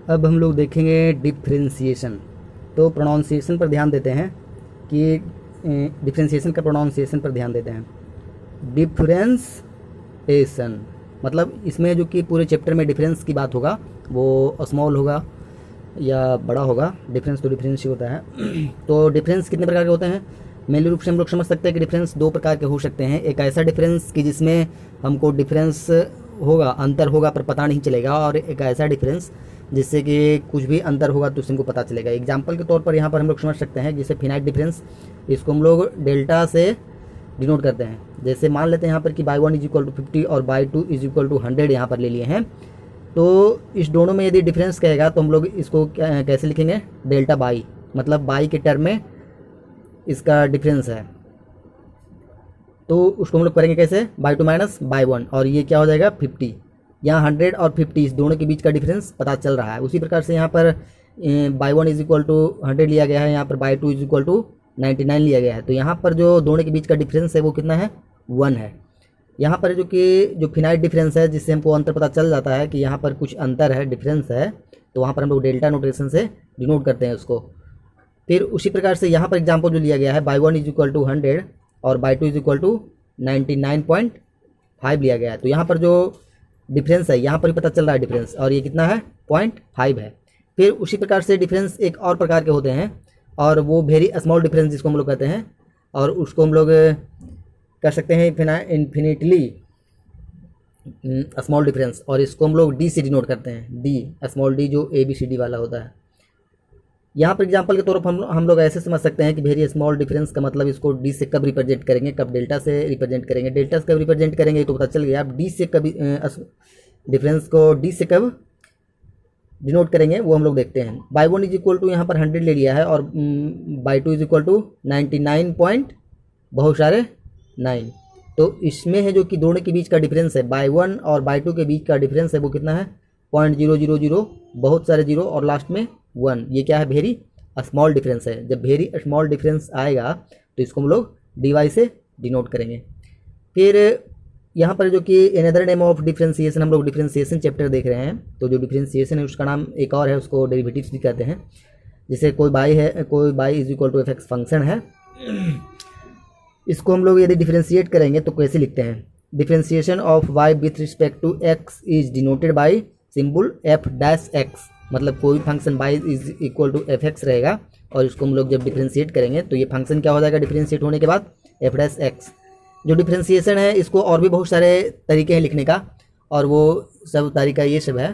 अब हम लोग देखेंगे डिफ्रेंशिएशन। तो प्रोनाउंसिएशन पर ध्यान देते हैं कि डिफ्रेंशिएशन का प्रोनाउंसिएशन पर ध्यान देते हैं। डिफ्रेंशिएशन मतलब इसमें जो कि पूरे चैप्टर में डिफरेंस की बात होगा वो स्मॉल होगा या बड़ा होगा। डिफरेंस तो डिफरेंस ही होता है। तो डिफरेंस कितने प्रकार के होते हैं? मेनली रूप से हम लोग समझ सकते हैं कि डिफरेंस दो प्रकार के हो सकते हैं। एक ऐसा डिफरेंस कि जिसमें हमको डिफरेंस होगा, अंतर होगा पर पता नहीं चलेगा, और एक ऐसा डिफरेंस जिससे कि कुछ भी अंतर होगा तो उससे हमको पता चलेगा। एग्जाम्पल के तौर पर यहाँ पर हम लोग समझ सकते हैं जैसे फिनाइट डिफरेंस, इसको हम लोग डेल्टा से डिनोट करते हैं। जैसे मान लेते हैं यहाँ पर कि बाई 1 इज इक्वल टू 50 और बाई 2 इज इक्वल टू 100 यहाँ पर ले लिए हैं। तो इस दोनों में यदि डिफरेंस कहेगा तो हम लोग इसको कैसे लिखेंगे? डेल्टा बाई, मतलब बाई के टर्म में इसका डिफरेंस है, तो उसको हम लोग करेंगे कैसे? बाई 2 माइनस बाई 1, और ये क्या हो जाएगा? 50। यहाँ 100 और 50 इस दोनों के बीच का डिफरेंस पता चल रहा है। उसी प्रकार से यहाँ पर बाई 1 इज इक्वल टू 100 लिया गया है, यहाँ पर बाई 2 इज इक्वल टू 99 लिया गया है। तो यहाँ पर जो दोनों के बीच का डिफरेंस है वो कितना है? 1 है। यहाँ पर जो फिनाइट डिफरेंस है जिससे हमको अंतर पता चल जाता है कि यहाँ पर कुछ अंतर है, डिफरेंस है, तो वहाँ पर हम लोग डेल्टा नोटेशन से डिनोट करते हैं उसको। फिर उसी प्रकार से यहाँ पर एग्जाम्पल जो लिया गया है बाई 1 इज इक्वल टू 100 और बाई 2 इज इक्वल टू 99.5 लिया गया है। तो यहाँ पर जो डिफरेंस है यहाँ पर भी पता चल रहा है डिफरेंस, और ये कितना है? 0.5 है। फिर उसी प्रकार से डिफरेंस एक और प्रकार के होते हैं, और वो वेरी स्मॉल डिफरेंस जिसको हम लोग कहते हैं, और उसको हम लोग कर सकते हैं इन्फिनिटली स्मॉल डिफरेंस, और इसको हम लोग डी से डिनोट करते हैं। डी, स्मॉल डी जो ABCD वाला होता है। यहाँ पर एग्जांपल के तौर पर हम लोग ऐसे समझ सकते हैं कि वेरी स्मॉल डिफरेंस का मतलब इसको डी से कब रिप्रेजेंट करेंगे, कब डेल्टा से रिप्रेजेंट करेंगे। डेल्टा से कब रिप्रेजेंट करेंगे तो पता चल गया। आप डी से कभी डिफरेंस को डी से कब डिनोट करेंगे वो हम लोग देखते हैं। बाई 1 इज इक्वल टू यहाँ पर 100 ले लिया है, और by 2 is equal to 99 point बहुत सारे 9। तो इसमें है जो कि दोनों के बीच का डिफरेंस है, बाई 1 और बाई 2 के बीच का डिफरेंस है वो कितना है? 0.000, बहुत सारे जीरो और लास्ट में 1। ये क्या है? वेरी स्मॉल डिफरेंस है। जब वेरी स्मॉल डिफरेंस आएगा तो इसको हम लोग dy से डिनोट करेंगे। फिर यहाँ पर जो कि अनदर नेम ऑफ डिफरेंशिएशन, हम लोग डिफरेंशिएशन चैप्टर देख रहे हैं, तो जो डिफरेंशिएशन है उसका नाम एक और है, उसको डेरिवेटिव्स भी कहते हैं। जैसे कोई बाई है, कोई y is equal to fx function है, इसको हम लोग यदि डिफरेंशिएट करेंगे तो कैसे लिखते हैं? Differentiation of y with respect to x is denoted by symbol f-x, मतलब कोई function y is equal to fx रहेगा, और इसको हम लोग जब डिफरेंशिएट करेंगे तो ये फंक्शन क्या हो जाएगा डिफरेंशिएट होने के बाद? f-x। जो डिफरेंशिएशन है इसको और भी बहुत सारे तरीके हैं लिखने का, और वो सब तरीका ये सब है।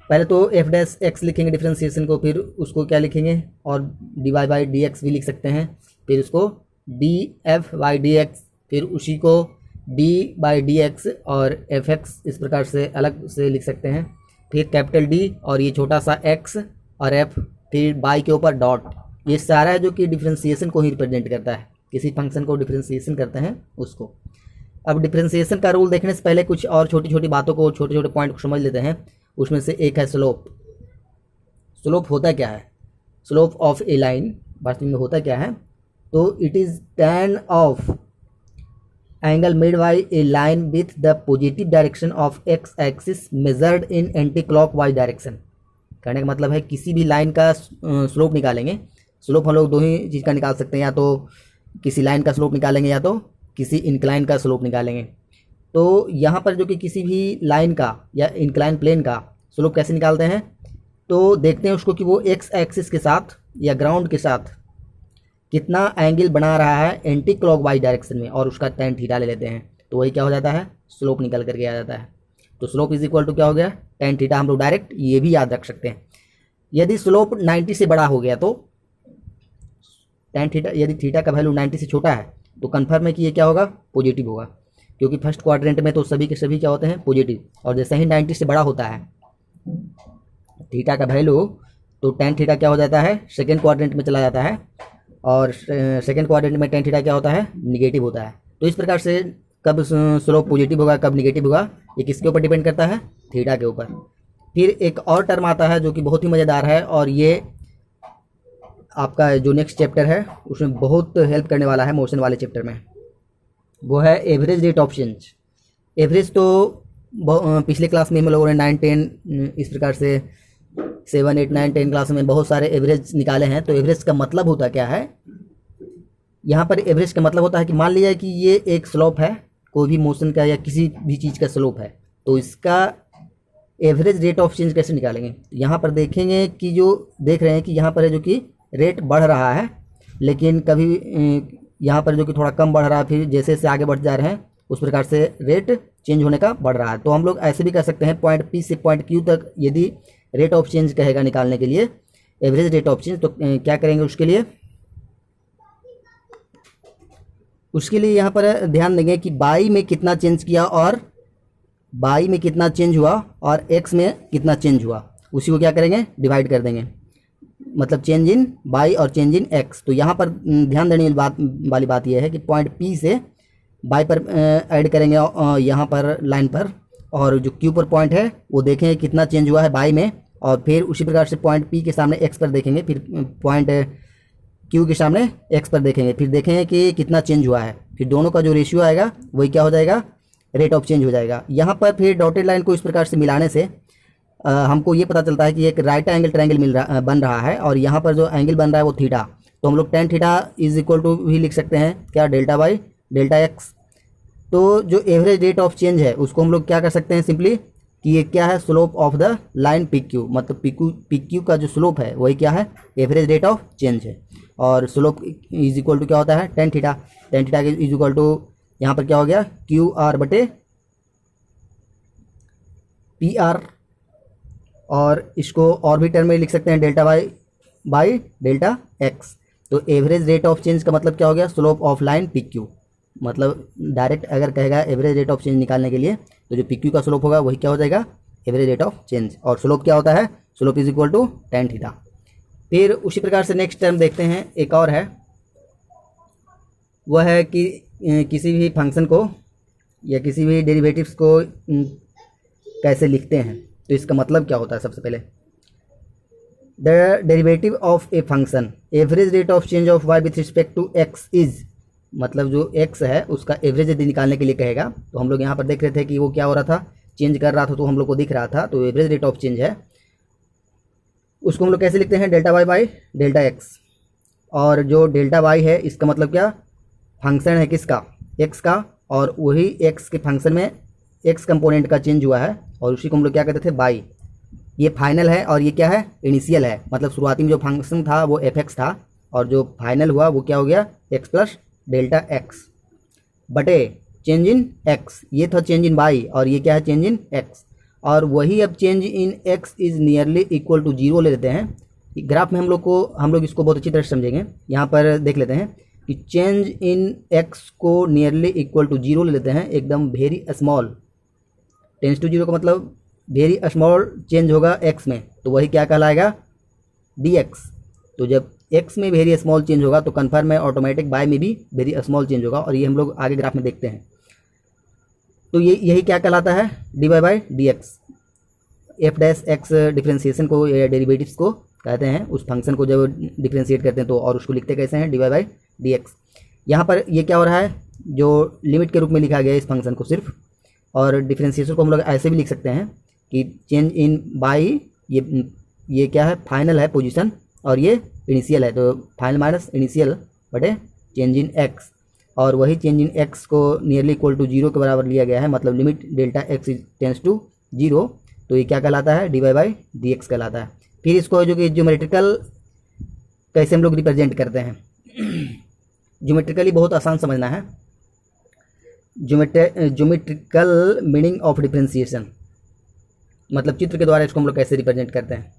पहले तो f-x लिखेंगे डिफरेंशिएशन को, फिर उसको क्या लिखेंगे? और dy/dx भी लिख सकते हैं, फिर उसको df/dx, फिर उसी को d/dx और fx इस प्रकार से अलग से लिख सकते हैं। फिर कैपिटल D और ये छोटा सा x और f, फिर बाई के ऊपर डॉट। ये सारा है जो कि डिफरेंशिएशन को ही रिप्रेजेंट करता है, किसी फंक्शन को डिफरेंशिएशन करते हैं उसको। अब डिफरेंशिएशन का रूल देखने से पहले कुछ और छोटी छोटी बातों को, छोटे छोटे पॉइंट को समझ लेते हैं। उसमें से एक है स्लोप। स्लोप होता क्या है? स्लोप ऑफ ए लाइन वास्तव में होता क्या है? तो it is tan of angle made by A line with the positive direction of x axis measured in anti clockwise direction. कहने का मतलब है किसी भी लाइन का स्लोप निकालेंगे। स्लोप हम लोग दो ही चीज़ का निकाल सकते हैं, या तो किसी लाइन का स्लोप निकालेंगे या तो किसी इंक्लाइन का स्लोप निकालेंगे। तो यहाँ पर जो कि किसी भी लाइन का या इंक्लाइन प्लेन का स्लोप कैसे निकालते हैं? तो देखते हैं उसको कि वो x एक्सिस के साथ या ग्राउंड के साथ कितना एंगल बना रहा है एंटी क्लॉकवाइज डायरेक्शन में, और उसका tan थीटा ले लेते हैं, तो वही क्या हो जाता है? स्लोप निकल करके आ जाता है। तो स्लोप इज इक्वल टू क्या हो गया? tan theta. हम लोग डायरेक्ट ये भी याद रख सकते हैं। यदि स्लोप 90 से बड़ा हो गया तो tan थीटा, यदि थीटा का वैल्यू 90 से छोटा है तो कन्फर्म है कि ये क्या होगा? पॉजिटिव होगा, क्योंकि फर्स्ट क्वाड्रेंट में तो सभी के सभी क्या होते हैं? पॉजिटिव। और जैसे ही 90 से बड़ा होता है थीटा का वैल्यू, तो tan थीटा क्या हो जाता है? सेकेंड क्वाड्रेंट में चला जाता है, और सेकेंड क्वाड्रेंट में tan थीटा क्या होता है? निगेटिव होता है। तो इस प्रकार से कब स्लोप पॉजिटिव होगा, कब निगेटिव होगा, ये किसके ऊपर डिपेंड करता है? थीटा के ऊपर। फिर एक और टर्म आता है जो कि बहुत ही मज़ेदार है, और ये आपका जो नेक्स्ट चैप्टर है उसमें बहुत हेल्प करने वाला है, मोशन वाले चैप्टर में। वो है average rate of change. Average तो पिछले क्लास में हम लोगों ने 9, 10 इस प्रकार से 7, 8, 9, 10 क्लास में बहुत सारे एवरेज निकाले हैं। तो एवरेज का मतलब होता क्या है, यहाँ पर एवरेज का मतलब होता है कि मान लिया कि ये एक स्लोप है, कोई भी मोशन का या किसी भी चीज़ का स्लोप है, तो इसका एवरेज रेट ऑफ चेंज कैसे निकालेंगे। यहाँ पर देखेंगे कि जो देख रहे हैं कि यहाँ पर है जो कि रेट बढ़ रहा है, लेकिन कभी यहाँ पर जो कि थोड़ा कम बढ़ रहा है, फिर जैसे जैसे आगे बढ़ जा रहे हैं उस प्रकार से रेट चेंज होने का बढ़ रहा है। तो हम लोग ऐसे भी कर सकते हैं, पॉइंट P से पॉइंट Q तक यदि रेट ऑफ चेंज कहेगा निकालने के लिए एवरेज रेट ऑफ चेंज, तो क्या करेंगे उसके लिए यहाँ पर ध्यान देंगे कि बाई में कितना चेंज किया और बाई में कितना चेंज हुआ और एक्स में कितना चेंज हुआ, उसी को क्या करेंगे डिवाइड कर देंगे, मतलब चेंज इन बाई और चेंज इन एक्स। तो यहाँ पर ध्यान देने वाली बात यह है कि पॉइंट P से बाई पर ऐड करेंगे यहाँ पर लाइन पर, और जो Q पर पॉइंट है वो देखेंगे कितना चेंज हुआ है बाई में, और फिर उसी प्रकार से पॉइंट P के सामने एक्स पर देखेंगे, फिर पॉइंट Q के सामने एक्स पर देखेंगे, फिर देखेंगे कि कितना चेंज हुआ है, फिर दोनों का जो रेशियो आएगा वही क्या हो जाएगा, रेट ऑफ चेंज हो जाएगा। यहाँ पर फिर डॉटेड लाइन को इस प्रकार से मिलाने से हमको ये पता चलता है कि एक राइट एंगल ट्रायंगल बन रहा है, और यहाँ पर जो एंगल बन रहा है वो थीटा, तो हम लोग tan theta is equal to भी लिख सकते हैं क्या, डेल्टा बाई डेल्टा एक्स। तो जो एवरेज रेट ऑफ चेंज है उसको हम लोग क्या कर सकते हैं सिंपली कि ये क्या है, slope of the line PQ, मतलब PQ का जो स्लोप है वही क्या है, एवरेज रेट ऑफ चेंज है। और स्लोप इज इक्वल टू क्या होता है, tan theta is equal to यहाँ पर क्या हो गया, QR बटे PR, और इसको और भी टर्म में लिख सकते हैं डेल्टा बाई डेल्टा एक्स। तो एवरेज रेट ऑफ चेंज का मतलब क्या हो गया, स्लोप ऑफ लाइन PQ, मतलब डायरेक्ट अगर कहेगा एवरेज रेट ऑफ चेंज निकालने के लिए तो जो PQ का स्लोप होगा वही क्या हो जाएगा, एवरेज रेट ऑफ चेंज। और स्लोप क्या होता है, slope is equal to tan theta. फिर उसी प्रकार से नेक्स्ट टर्म देखते हैं, एक और है, वह है कि किसी भी फंक्शन को या किसी भी डेरिवेटिव्स को कैसे लिखते हैं। तो इसका मतलब क्या होता है, सबसे पहले the derivative of a function average rate of change of y with respect to x is, मतलब जो x है उसका एवरेज यदि निकालने के लिए कहेगा, तो हम लोग यहाँ पर देख रहे थे कि वो क्या हो रहा था, चेंज कर रहा था, तो हम लोग को दिख रहा था, तो एवरेज रेट ऑफ चेंज है, उसको हम लोग कैसे लिखते हैं, delta y by delta x. और जो डेल्टा वाई है इसका मतलब क्या, फंक्शन है किसका, एक्स का, और वही एक्स के फंक्शन में एक्स कंपोनेंट का चेंज हुआ है, और उसी को हम लोग क्या कहते थे, बाई। ये फाइनल है और ये क्या है, इनिशियल है, मतलब शुरुआती में जो फंक्शन था वो एफ एक्स था, और जो फाइनल हुआ वो क्या हो गया, एक्स प्लस डेल्टा एक्स बटे चेंज इन एक्स। ये था चेंज इन बाई और ये क्या है, चेंज इन एक्स। और वही अब change in x is nearly equal to zero ले लेते हैं। ग्राफ में हम लोग इसको बहुत अच्छी तरह से समझेंगे। यहाँ पर देख लेते हैं कि चेंज इन एक्स को नियरली इक्वल टू जीरो ले लेते हैं, एकदम very small, tends to zero का मतलब वेरी स्मॉल चेंज होगा एक्स में, तो वही क्या कहलाएगा, डी एक्स। तो जब एक्स में वेरी स्मॉल चेंज होगा तो कन्फर्म है ऑटोमेटिक बाय में भी वेरी स्मॉल चेंज होगा, और ये हम लोग आगे ग्राफ में देखते हैं। तो यही क्या कहलाता है, d y by d x. F dash x differentiation को या डेरिवेटिव्स को कहते हैं, उस फंक्शन को जब डिफ्रेंशिएट करते हैं तो, और उसको लिखते कैसे हैं, d y by d x. यहाँ पर ये क्या हो रहा है, जो लिमिट के रूप में लिखा गया है इस फंक्शन को सिर्फ, और डिफ्रेंसिएशन को हम लोग ऐसे भी लिख सकते हैं कि चेंज इन बाई, ये क्या है, फाइनल है पोजीशन, और ये इनिशियल है, तो फाइनल माइनस इनिशियल बटे चेंज इन एक्स। और वही चेंज इन एक्स को नियरली इक्वल टू जीरो के बराबर लिया गया है, मतलब limit delta x tends to zero, तो ये क्या कहलाता है, d y by d x कहलाता है। फिर इसको जो कि ज्योमेट्रिकल कैसे हम लोग रिप्रेजेंट करते हैं, ज्योमेट्रिकली बहुत आसान समझना है। ज्योमेट्रिकल मीनिंग ऑफ डिफ्रेंसिएशन, मतलब चित्र के द्वारा इसको हम लोग कैसे रिप्रेजेंट करते हैं।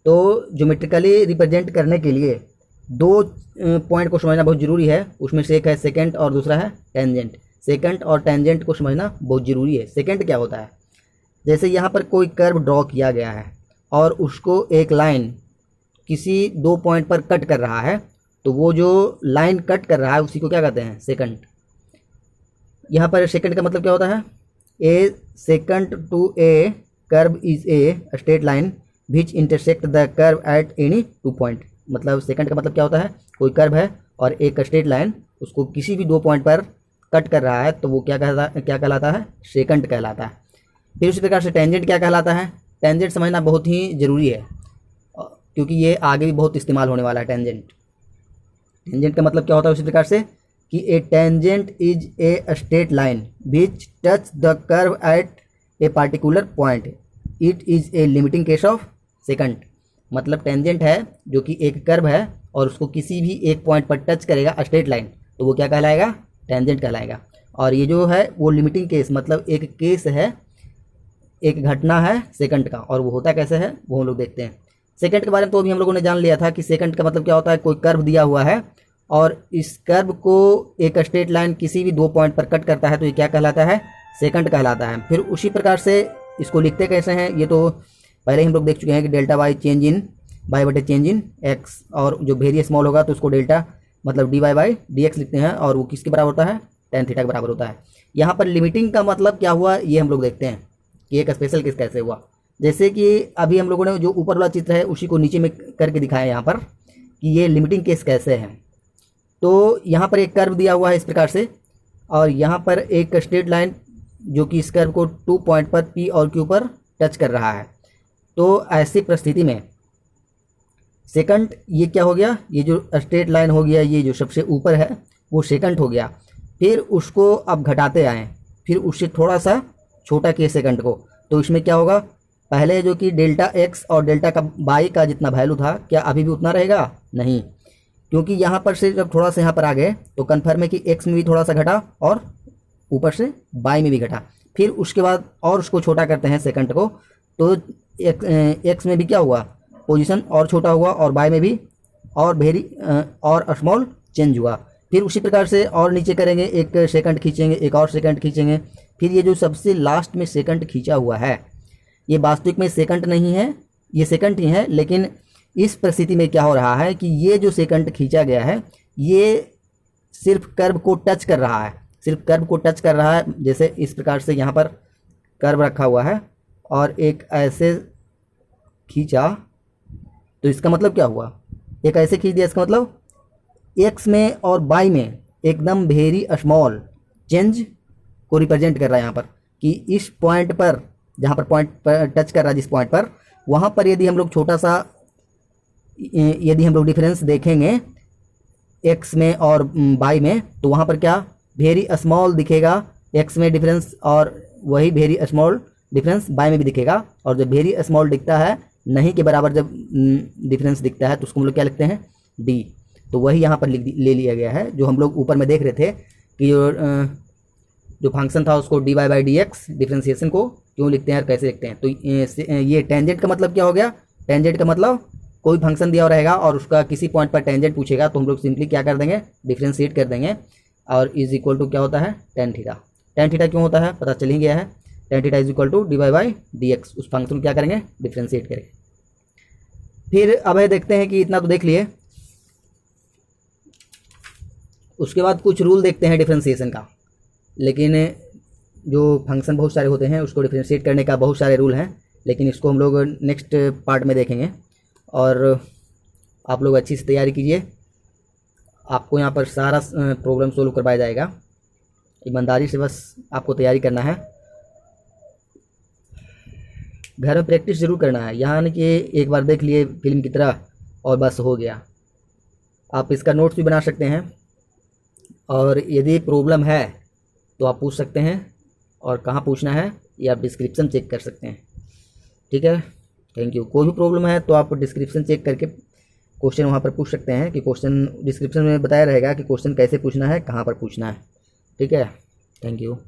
तो ज्योमेट्रिकली रिप्रेजेंट करने के लिए दो पॉइंट को समझना बहुत ज़रूरी है, उसमें से एक है सेकेंड और दूसरा है टेंजेंट। सेकेंड और टेंजेंट को समझना बहुत ज़रूरी है। सेकेंड क्या होता है, जैसे यहाँ पर कोई कर्व ड्रॉ किया गया है और उसको एक लाइन किसी दो पॉइंट पर कट कर रहा है, तो वो जो लाइन कट कर रहा है उसी को क्या कहते हैं, सेकंड। यहाँ पर सेकंड का मतलब क्या होता है, a secant to a curve is a straight line which intersect the curve at any two point. मतलब सेकंड का मतलब क्या होता है, कोई कर्व है और एक स्ट्रेट लाइन उसको किसी भी दो पॉइंट पर कट कर रहा है, तो वो क्या कहलाता है, सेकंड कहलाता है। फिर उसी प्रकार से टेंजेंट क्या कहलाता है? टेंजेंट समझना बहुत ही ज़रूरी है क्योंकि ये आगे भी बहुत इस्तेमाल होने वाला है। टेंजेंट, टेंजेंट का मतलब क्या होता है उसी प्रकार से कि a tangent is a straight line which touch the curve at a particular point, it is a limiting case of secant. मतलब टेंजेंट है जो कि एक कर्व है और उसको किसी भी एक पॉइंट पर टच करेगा स्ट्रेट लाइन, तो वो क्या कहलाएगा? टेंजेंट कहलाएगा। और ये जो है वो लिमिटिंग केस, मतलब एक केस है, एक घटना है सेकंड का, और वो होता कैसे है वो हम लोग देखते हैं। सेकंड के बारे में तो अभी हम लोगों ने जान लिया था कि सेकंड का मतलब क्या होता है। कोई कर्व दिया हुआ है और इस कर्व को एक स्ट्रेट लाइन किसी भी दो पॉइंट पर कट करता है तो ये क्या कहलाता है? सेकंड कहलाता है। फिर उसी प्रकार से इसको लिखते कैसे हैं ये तो पहले ही हम लोग देख चुके हैं कि delta y change in by बटे चेंज इन एक्स, और जो वेरी स्मॉल होगा तो उसको डेल्टा मतलब d y by d x लिखते हैं, और वो किसके बराबर होता है? टेन थीटा के बराबर होता है। यहाँ पर लिमिटिंग का मतलब क्या हुआ ये हम लोग देखते हैं कि एक स्पेशल केस कैसे हुआ। जैसे कि अभी हम लोगों ने जो ऊपर वाला चित्र है उसी को नीचे में करके दिखाया यहाँ पर कि ये लिमिटिंग केस कैसे है। तो यहाँ पर एक कर्व दिया हुआ है इस प्रकार से, और यहाँ पर एक स्ट्रेट लाइन जो कि इस कर्व को 2 पॉइंट पर पी और क्यू पर टच कर रहा है। तो ऐसी परिस्थिति में सेकंड ये क्या हो गया? ये जो स्ट्रेट लाइन हो गया, ये जो सबसे ऊपर है वो सेकंड हो गया। फिर उसको अब घटाते आएँ, फिर उससे थोड़ा सा छोटा किए सेकंड को, तो इसमें क्या होगा? पहले जो कि डेल्टा एक्स और डेल्टा का बाई का जितना वैल्यू था क्या अभी भी उतना रहेगा? नहीं, क्योंकि यहाँ पर से जब थोड़ा सा यहाँ पर आ गए तो कन्फर्म है कि एक्स में भी थोड़ा सा घटा और ऊपर से बाई में भी घटा। फिर उसके बाद और उसको छोटा करते हैं सेकंड को, तो एक्स में भी क्या हुआ? पोजीशन और छोटा हुआ, और बाई में भी और वेरी और स्मॉल चेंज हुआ। फिर उसी प्रकार से और नीचे करेंगे, एक सेकंड खींचेंगे, एक और सेकंड खींचेंगे। फिर ये जो सबसे लास्ट में सेकंड खींचा हुआ है ये वास्तविक में सेकंड नहीं है, ये सेकंड ही है, लेकिन इस परिस्थिति में क्या हो रहा है कि ये जो सेकंड खींचा गया है ये सिर्फ कर्व को टच कर रहा है, सिर्फ कर्व को टच कर रहा है। जैसे इस प्रकार से यहाँ पर कर्व रखा हुआ है और एक ऐसे खींचा, तो इसका मतलब क्या हुआ? एक ऐसे खींच दिया, इसका मतलब एक्स में और बाई में एकदम वेरी स्मॉल चेंज को रिप्रेजेंट कर रहा है यहाँ पर, कि इस पॉइंट पर जहाँ पर पॉइंट पर टच कर रहा है, जिस पॉइंट पर, वहाँ पर यदि हम लोग छोटा सा यदि हम लोग डिफरेंस देखेंगे एक्स में और बाई में, तो वहाँ पर क्या वेरी स्मॉल दिखेगा एक्स में डिफरेंस, और वही वेरी स्मॉल डिफरेंस बाई में भी दिखेगा। और जब वेरी स्मॉल दिखता है, नहीं के बराबर जब डिफरेंस दिखता है, तो उसको हम लोग क्या लिखते हैं? डी। तो वही यहाँ पर ले लिया गया है जो हम लोग ऊपर में देख रहे थे कि जो फंक्शन था उसको d y by d x differentiation को क्यों लिखते हैं और कैसे लिखते हैं। तो ये टेंजेंट का मतलब क्या हो गया? टेंजेंट का मतलब कोई फंक्शन दिया रहेगा और उसका किसी पॉइंट पर टेंजेंट पूछेगा तो हम लोग सिंपली क्या कर देंगे? डिफ्रेंशिएट कर देंगे, और इज इक्वल टू क्या होता है? Tan theta. टेन थीटा क्यों होता है पता चल ही गया है। Tan theta is equal to d y by d x, उस फंक्शन को क्या करेंगे? डिफ्रेंशिएट करेंगे। फिर अब ये देखते हैं कि इतना तो देख लिए, उसके बाद कुछ रूल देखते हैं डिफ्रेंशिएशन का। लेकिन जो फंक्शन बहुत सारे होते हैं उसको डिफ्रेंशिएट करने का बहुत सारे रूल हैं, लेकिन इसको हम लोग नेक्स्ट पार्ट में देखेंगे। और आप लोग अच्छी से तैयारी कीजिए, आपको यहाँ पर सारा प्रॉब्लम सोल्व करवाया जाएगा। ईमानदारी से बस आपको तैयारी करना है, घर में प्रैक्टिस ज़रूर करना है। यहाँ नहीं कि एक बार देख लिए फिल्म की तरह और बस हो गया। आप इसका नोट्स भी बना सकते हैं, और यदि प्रॉब्लम है तो आप पूछ सकते हैं, और कहाँ पूछना है ये आप डिस्क्रिप्शन चेक कर सकते हैं। ठीक है, थैंक यू। कोई भी प्रॉब्लम है तो आप डिस्क्रिप्शन चेक करके क्वेश्चन वहाँ पर पूछ सकते हैं, कि क्वेश्चन डिस्क्रिप्शन में बताया रहेगा कि क्वेश्चन कैसे पूछना है, कहाँ पर पूछना है। ठीक है, थैंक यू।